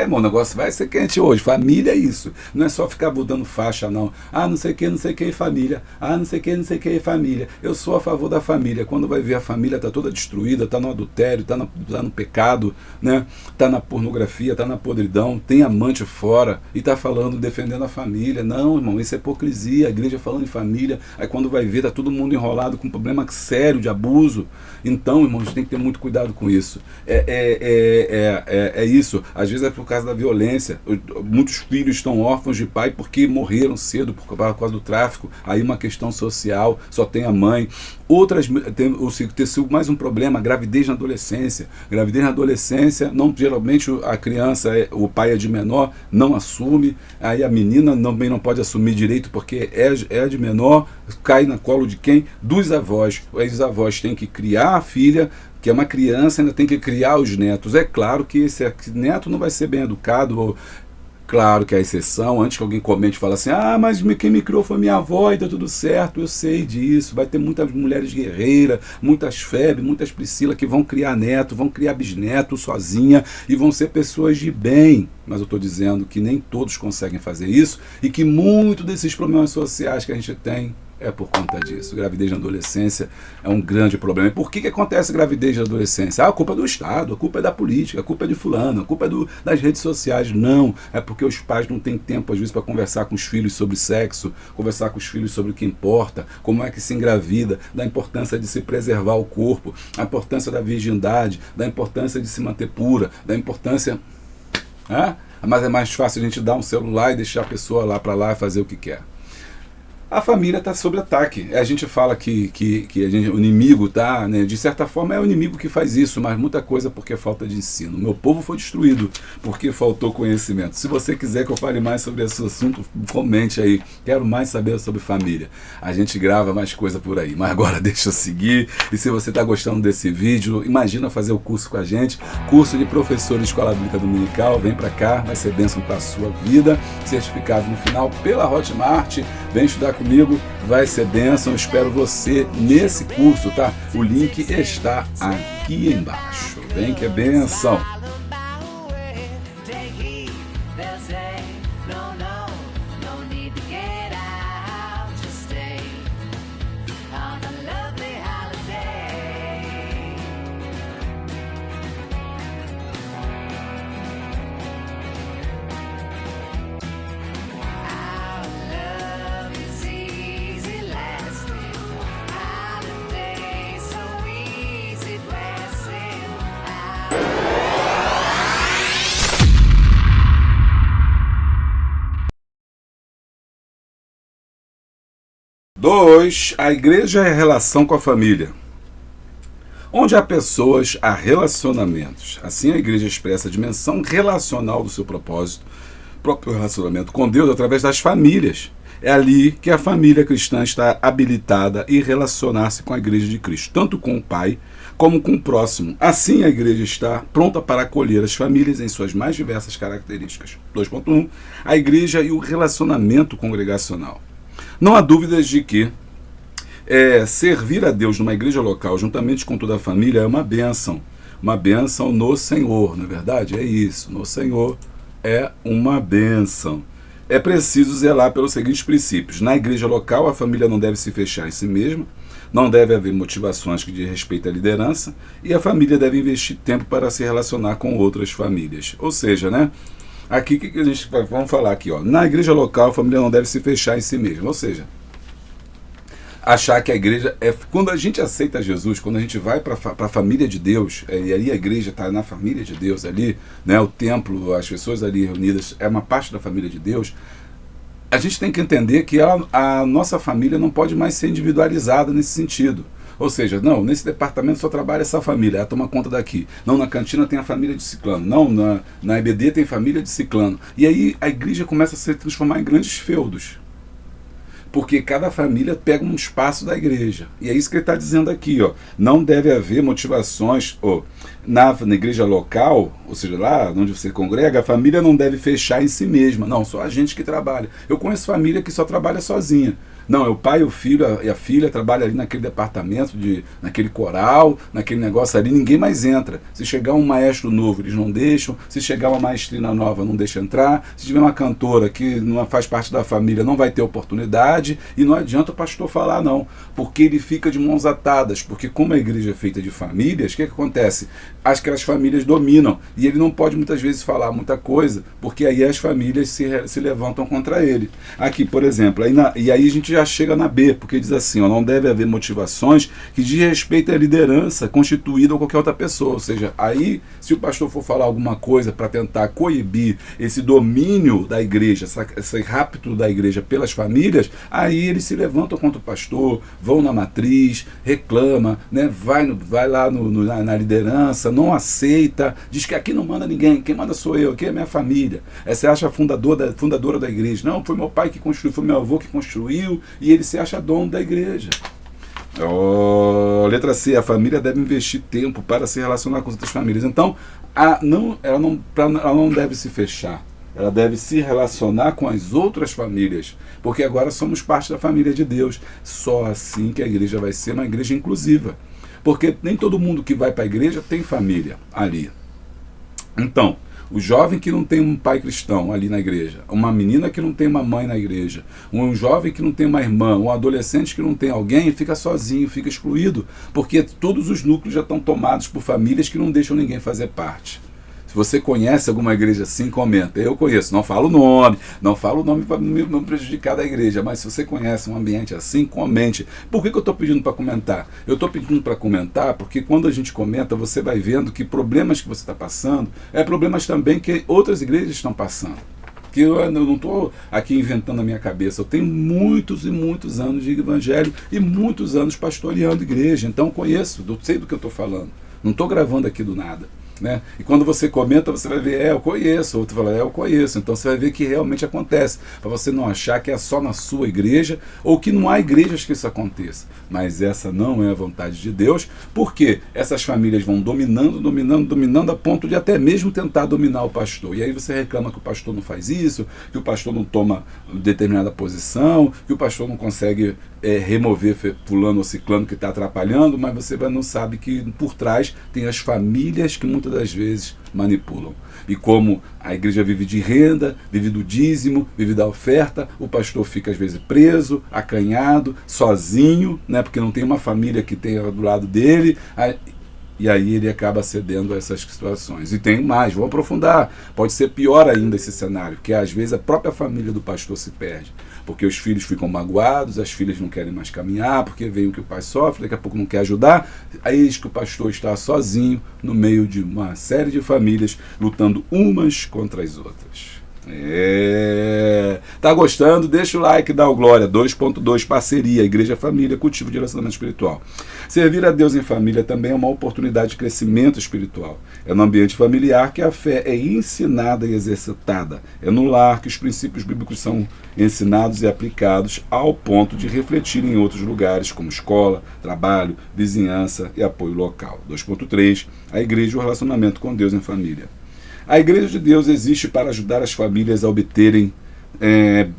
O negócio vai ser quente hoje. Família é isso. Não é só ficar mudando faixa, não. Não sei que, família. Não sei que, família. Eu sou a favor da família. Quando vai ver a família está toda destruída, está no adultério, está no pecado, né? Está na pornografia, está na podridão, tem amante fora e está falando, defendendo a família. Não, irmão, isso é hipocrisia. A igreja falando em família, aí quando vai ver, está todo mundo enrolado com um problema sério de abuso. Então, irmão, a gente tem que ter muito cuidado com isso. É isso, às vezes é por causa da violência. Muitos filhos estão órfãos de pai porque morreram cedo por causa do tráfico. Aí uma questão social, só tem a mãe. Outras tem mais um problema, gravidez na adolescência. Gravidez na adolescência, geralmente a criança, o pai é de menor, não assume. Aí a menina também não pode assumir direito porque é de menor, cai no colo de quem? Dos avós. Os avós têm que criar a filha, que é uma criança, ainda tem que criar os netos. É claro que esse neto não vai ser bem educado, Claro que é a exceção, antes que alguém comente e fale assim, mas quem me criou foi minha avó e tá tudo certo, eu sei disso, vai ter muitas mulheres guerreiras, muitas Febe, muitas Priscila que vão criar neto, vão criar bisneto sozinha e vão ser pessoas de bem, mas eu estou dizendo que nem todos conseguem fazer isso e que muito desses problemas sociais que a gente tem é por conta disso. Gravidez na adolescência é um grande problema. E por que acontece gravidez na adolescência? A culpa é do Estado, a culpa é da política, a culpa é de fulano, a culpa é das redes sociais. Não, é porque os pais não têm tempo, às vezes, para conversar com os filhos sobre sexo, conversar com os filhos sobre o que importa, como é que se engravida, da importância de se preservar o corpo, a importância da virgindade, da importância de se manter pura, da importância... Mas é mais fácil a gente dar um celular e deixar a pessoa lá para lá fazer o que quer. A família está sob ataque. A gente fala que o inimigo está, né, de certa forma é o inimigo que faz isso, mas muita coisa porque falta de ensino. Meu povo foi destruído porque faltou conhecimento. Se você quiser que eu fale mais sobre esse assunto, comente aí. Quero mais saber sobre família. A gente grava mais coisa por aí. Mas agora deixa eu seguir. E se você está gostando desse vídeo, imagina fazer o curso com a gente. Curso de professor de Escola Bíblica Dominical. Vem para cá, vai ser bênção para a sua vida. Certificado no final pela Hotmart. Vem estudar comigo, vai ser bênção. Eu espero você nesse curso, tá? O link está aqui embaixo. Vem que é bênção. Dois, a igreja é a relação com a família. Onde há pessoas, há relacionamentos. Assim a igreja expressa a dimensão relacional do seu propósito, próprio relacionamento com Deus através das famílias. É ali que a família cristã está habilitada a relacionar-se com a igreja de Cristo, tanto com o Pai como com o próximo. Assim a igreja está pronta para acolher as famílias em suas mais diversas características. 2.1. A igreja e o relacionamento congregacional. Não há dúvidas de que servir a Deus numa igreja local, juntamente com toda a família, é uma bênção no Senhor, não é verdade? É isso, no Senhor é uma bênção. É preciso zelar pelos seguintes princípios. Na igreja local, a família não deve se fechar em si mesma, não deve haver motivações que diz respeito à liderança, e a família deve investir tempo para se relacionar com outras famílias. Ou seja, né? Aqui que a gente vamos falar aqui, ó. Na igreja local, a família não deve se fechar em si mesma. Ou seja, achar que a igreja é... Quando a gente aceita Jesus, quando a gente vai para a família de Deus, e ali a igreja está na família de Deus ali, né, o templo, as pessoas ali reunidas, é uma parte da família de Deus, a gente tem que entender que a nossa família não pode mais ser individualizada nesse sentido. Ou seja, não, nesse departamento só trabalha essa família, ela toma conta daqui. Não, na cantina tem a família de ciclano. Não, na EBD tem família de ciclano. E aí a igreja começa a se transformar em grandes feudos. Porque cada família pega um espaço da igreja. E é isso que ele está dizendo aqui, ó. Não deve haver motivações, na igreja local, ou seja, lá onde você congrega, a família não deve fechar em si mesma. Não, só a gente que trabalha. Eu conheço família que só trabalha sozinha. Não, é o pai, o filho e a filha trabalham ali naquele departamento, naquele coral, naquele negócio ali, ninguém mais entra. Se chegar um maestro novo, eles não deixam. Se chegar uma maestrina nova, não deixa entrar. Se tiver uma cantora que não faz parte da família, não vai ter oportunidade. E não adianta o pastor falar, não. Porque ele fica de mãos atadas. Porque como a igreja é feita de famílias, o que acontece? Aquelas famílias dominam. E ele não pode muitas vezes falar muita coisa, porque aí as famílias se levantam contra ele. Aqui, por exemplo, e aí a gente já chega na B, porque diz assim, ó, não deve haver motivações que diz respeito à liderança constituída ou qualquer outra pessoa. Ou seja, aí se o pastor for falar alguma coisa para tentar coibir esse domínio da igreja, esse rapto da igreja pelas famílias, aí eles se levantam contra o pastor, vão na matriz, reclama, né, vai lá na liderança, não aceita, diz que aqui não manda ninguém, quem manda sou eu, aqui é minha família. Você acha fundadora da igreja. Não, foi meu pai que construiu, foi meu avô que construiu, e ele se acha dono da igreja. Letra C, a família deve investir tempo para se relacionar com as outras famílias. Então, ela não deve se fechar. ela deve se relacionar com as outras famílias, porque agora somos parte da família de Deus. Só assim que a igreja vai ser uma igreja inclusiva, porque nem todo mundo que vai para a igreja tem família ali. Então, o jovem que não tem um pai cristão ali na igreja, uma menina que não tem uma mãe na igreja, um jovem que não tem uma irmã, um adolescente que não tem alguém, fica sozinho, fica excluído, porque todos os núcleos já estão tomados por famílias que não deixam ninguém fazer parte. Se você conhece alguma igreja assim, comenta. Eu conheço, não falo o nome para não prejudicar da igreja, mas se você conhece um ambiente assim, comente. Por que eu estou pedindo para comentar? Eu estou pedindo para comentar porque quando a gente comenta, você vai vendo que problemas que você está passando é problemas também que outras igrejas estão passando. Que eu não estou aqui inventando a minha cabeça, eu tenho muitos e muitos anos de evangelho e muitos anos pastoreando igreja, então eu conheço, eu sei do que eu estou falando, não estou gravando aqui do nada. Né? E quando você comenta, você vai ver, eu conheço, outro fala, eu conheço, então você vai ver que realmente acontece, para você não achar que é só na sua igreja, ou que não há igrejas que isso aconteça, mas essa não é a vontade de Deus, porque essas famílias vão dominando a ponto de até mesmo tentar dominar o pastor, e aí você reclama que o pastor não faz isso, que o pastor não toma determinada posição, que o pastor não consegue remover fulano ou ciclano que está atrapalhando, mas você não sabe que por trás tem as famílias que muitas das vezes manipulam. E como a igreja vive de renda, vive do dízimo, vive da oferta, o pastor fica às vezes preso, acanhado, sozinho, né, porque não tem uma família que tenha do lado dele, e aí ele acaba cedendo a essas situações. E tem mais, vou aprofundar, pode ser pior ainda esse cenário, que às vezes a própria família do pastor se perde, porque os filhos ficam magoados, as filhas não querem mais caminhar, porque veem o que o pai sofre, daqui a pouco não quer ajudar, aí eis que o pastor está sozinho no meio de uma série de famílias, lutando umas contra as outras. Tá gostando? Deixa o like, dá o glória. 2.2 Parceria, Igreja Família, cultivo de relacionamento espiritual. Servir a Deus em família também é uma oportunidade de crescimento espiritual. É no ambiente familiar que a fé é ensinada e exercitada. É no lar que os princípios bíblicos são ensinados e aplicados ao ponto de refletir em outros lugares, como escola, trabalho, vizinhança e apoio local. 2.3 A igreja e o relacionamento com Deus em família. A Igreja de Deus existe para ajudar as famílias a obterem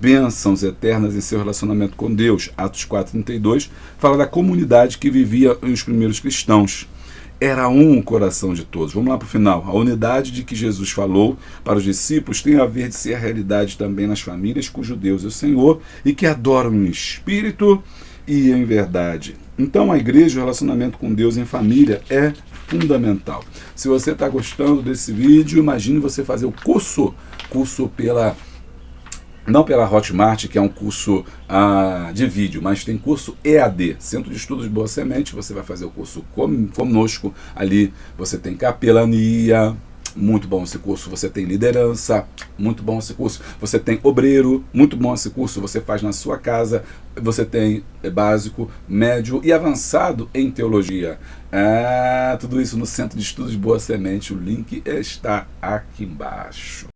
bênçãos eternas em seu relacionamento com Deus. Atos 4:32 fala da comunidade que vivia os primeiros cristãos. Era um coração de todos. Vamos lá para o final. A unidade de que Jesus falou para os discípulos tem a ver de ser a realidade também nas famílias cujo Deus é o Senhor e que adoram em espírito e em verdade. Então a igreja, o relacionamento com Deus em família é fundamental. Se você está gostando desse vídeo, imagine você fazer o curso não pela Hotmart, que é um curso de vídeo, mas tem curso EAD, Centro de Estudos de Boa Semente. Você vai fazer o curso conosco, ali você tem capelania, muito bom esse curso, você tem liderança, muito bom esse curso, você tem obreiro, muito bom esse curso, você faz na sua casa, você tem básico, médio e avançado em teologia. Tudo isso no Centro de Estudos de Boa Semente, o link está aqui embaixo.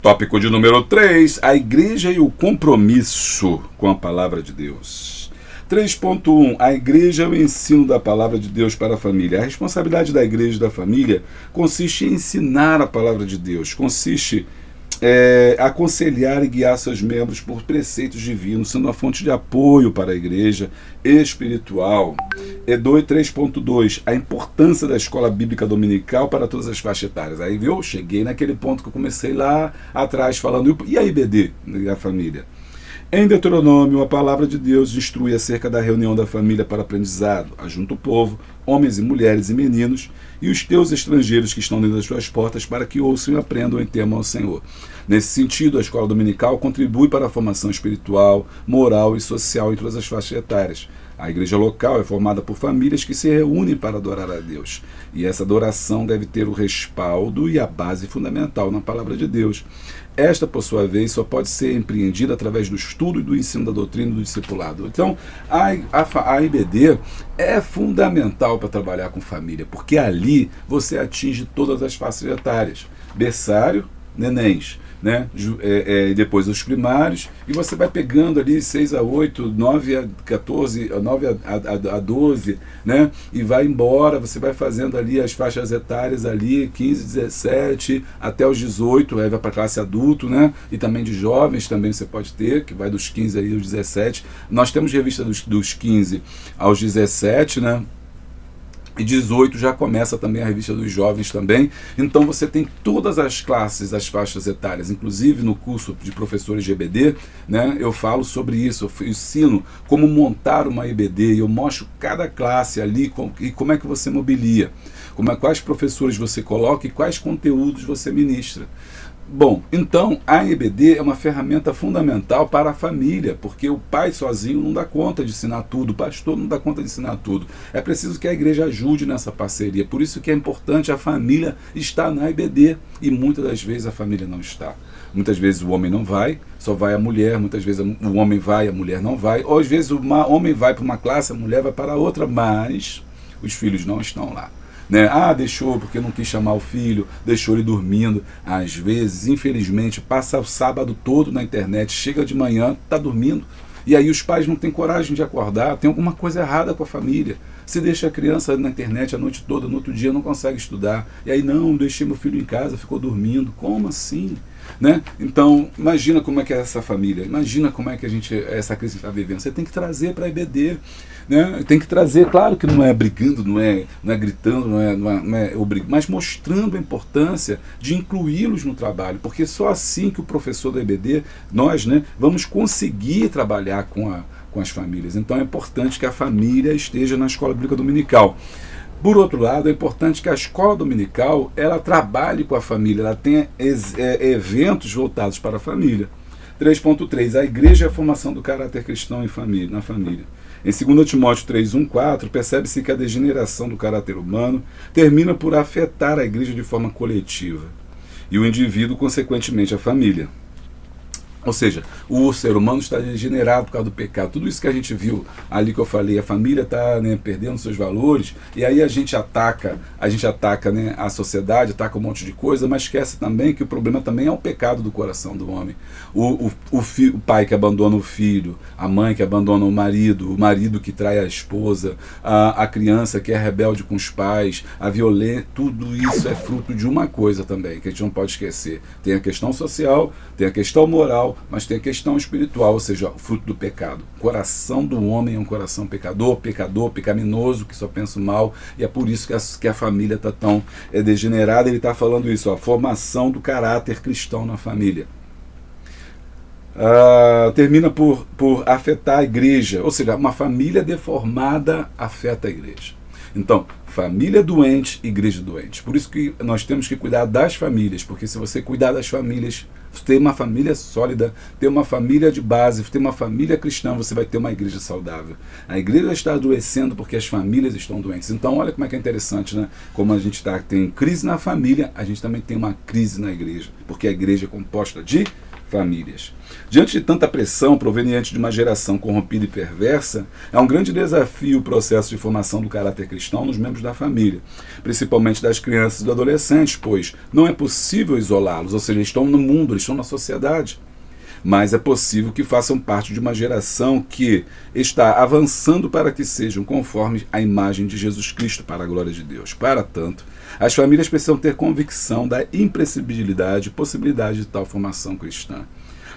Tópico de número 3, a igreja e o compromisso com a palavra de Deus. 3.1, a igreja e o ensino da palavra de Deus para a família. A responsabilidade da igreja e da família consiste em ensinar a palavra de Deus, consiste aconselhar e guiar seus membros por preceitos divinos, sendo uma fonte de apoio para a igreja espiritual. 3.2, a importância da escola bíblica dominical para todas as faixas etárias. Aí, viu? Cheguei naquele ponto que eu comecei lá atrás falando, e a IBD, a família? Em Deuteronômio, a palavra de Deus instrui acerca da reunião da família para aprendizado. Ajunta o povo, homens e mulheres e meninos, e os teus estrangeiros que estão dentro das tuas portas, para que ouçam e aprendam e temam ao Senhor. Nesse sentido, a escola dominical contribui para a formação espiritual, moral e social em todas as faixas etárias. A igreja local é formada por famílias que se reúnem para adorar a Deus. E essa adoração deve ter o respaldo e a base fundamental na palavra de Deus. Esta, por sua vez, só pode ser empreendida através do estudo e do ensino da doutrina e do discipulado. Então, a IBD é fundamental para trabalhar com família, porque ali você atinge todas as faixas etárias. Berçário, nenéns, né? E depois os primários, e você vai pegando ali 6 a 8, 9 a 14, 9 a 12, né? E vai embora, você vai fazendo ali as faixas etárias ali, 15, 17, até os 18, aí vai para a classe adulto, né? E também de jovens também você pode ter, que vai dos 15 aí aos 17. Nós temos revista dos 15 aos 17, né? E 18 já começa também a revista dos jovens também. Então você tem todas as classes, as faixas etárias, inclusive no curso de professores de EBD, né, eu falo sobre isso, eu ensino como montar uma EBD, eu mostro cada classe ali e como é que você mobilia, quais professores você coloca e quais conteúdos você ministra. Bom, então a EBD é uma ferramenta fundamental para a família, porque o pai sozinho não dá conta de ensinar tudo, o pastor não dá conta de ensinar tudo. É preciso que a igreja ajude nessa parceria, por isso que é importante a família estar na EBD, e muitas das vezes a família não está. Muitas vezes o homem não vai, só vai a mulher, muitas vezes o homem vai, a mulher não vai, ou às vezes o homem vai para uma classe, a mulher vai para outra, mas os filhos não estão lá. Né? Ah, deixou porque não quis chamar o filho, deixou ele dormindo. Às vezes, infelizmente, passa o sábado todo na internet, chega de manhã, está dormindo. E aí os pais não têm coragem de acordar, tem alguma coisa errada com a família. Se deixa a criança na internet a noite toda, no outro dia não consegue estudar. E aí, não, deixei meu filho em casa, ficou dormindo. Como assim? Né? Então, imagina como é que é essa família, imagina como é que essa crise está vivendo. Você tem que trazer para a EBD, né? Tem que trazer, claro que não é brigando, não é gritando, não é obrigando, mas mostrando a importância de incluí-los no trabalho, porque só assim que o professor da EBD, nós, né, vamos conseguir trabalhar com as famílias. Então é importante que a família esteja na escola bíblica dominical. Por outro lado, é importante que a escola dominical ela trabalhe com a família, ela tenha eventos voltados para a família. 3.3. A igreja é a formação do caráter cristão na família. Em 2 Timóteo 3.1.4, percebe-se que a degeneração do caráter humano termina por afetar a igreja de forma coletiva e o indivíduo, consequentemente, a família. Ou seja, o ser humano está degenerado por causa do pecado. Tudo isso que a gente viu ali que eu falei, a família está, né, perdendo seus valores, e aí a gente ataca, né, a sociedade, ataca um monte de coisa, mas esquece também que o problema também é o pecado do coração do homem. O pai que abandona o filho, a mãe que abandona o marido que trai a esposa, a criança que é rebelde com os pais, a violência, tudo isso é fruto de uma coisa também, que a gente não pode esquecer. Tem a questão social, tem a questão moral, mas tem a questão espiritual, ou seja, o fruto do pecado. O coração do homem é um coração pecador, pecaminoso, que só pensa o mal, e é por isso que a família está tão degenerada. Ele está falando isso, a formação do caráter cristão na família. Termina por afetar a igreja, ou seja, uma família deformada afeta a igreja. Então, família doente, igreja doente. Por isso que nós temos que cuidar das famílias, porque se você cuidar das famílias, ter uma família sólida, ter uma família de base, ter uma família cristã, você vai ter uma igreja saudável. A igreja está adoecendo porque as famílias estão doentes. Então, olha como é que é interessante, né? Como a gente tem crise na família, a gente também tem uma crise na igreja, porque a igreja é composta de famílias. Diante de tanta pressão proveniente de uma geração corrompida e perversa, é um grande desafio o processo de formação do caráter cristão nos membros da família, principalmente das crianças e dos adolescentes, pois não é possível isolá-los, ou seja, eles estão no mundo, eles estão na sociedade. Mas é possível que façam parte de uma geração que está avançando para que sejam conformes à imagem de Jesus Cristo, para a glória de Deus. Para tanto, as famílias precisam ter convicção da imprescindibilidade e possibilidade de tal formação cristã.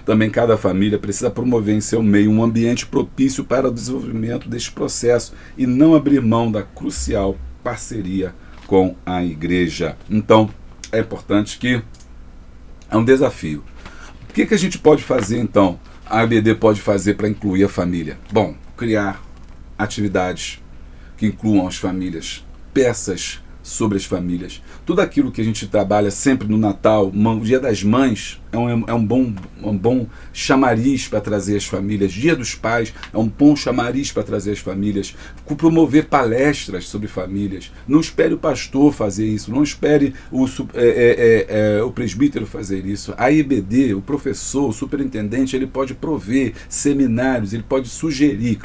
Também cada família precisa promover em seu meio um ambiente propício para o desenvolvimento deste processo e não abrir mão da crucial parceria com a igreja. Então, é importante que é um desafio. O que a gente pode fazer, então, a EBD pode fazer para incluir a família? Bom, criar atividades que incluam as famílias, peças sobre as famílias. Tudo aquilo que a gente trabalha sempre no Natal, o Dia das Mães, é um bom chamariz para trazer as famílias. Dia dos Pais é um bom chamariz para trazer as famílias. Promover palestras sobre famílias. Não espere o pastor fazer isso, não espere o presbítero fazer isso. A IBD, o professor, o superintendente, ele pode prover seminários, ele pode sugerir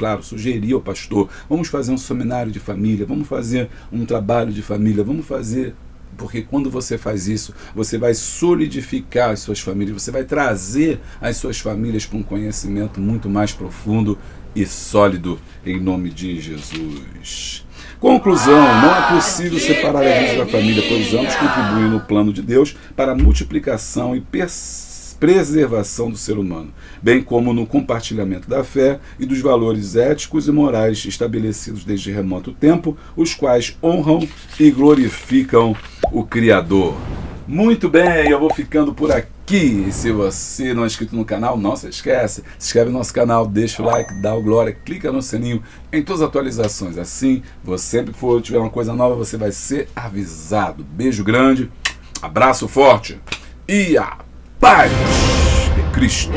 ao pastor, vamos fazer um seminário de família, vamos fazer um trabalho de família, vamos fazer porque quando você faz isso, você vai solidificar as suas famílias, você vai trazer as suas famílias para um conhecimento muito mais profundo e sólido, em nome de Jesus. Conclusão, não é possível separar a igreja da família, pois ambos contribuem no plano de Deus para a multiplicação e preservação do ser humano, bem como no compartilhamento da fé e dos valores éticos e morais estabelecidos desde remoto tempo, os quais honram e glorificam o Criador. Muito bem, eu vou ficando por aqui. Se você não é inscrito no canal, não se esquece, se inscreve no nosso canal, deixa o like, dá o glória, clica no sininho em todas as atualizações. Assim, você sempre que tiver uma coisa nova, você vai ser avisado. Beijo grande, abraço forte e a paz de Cristo.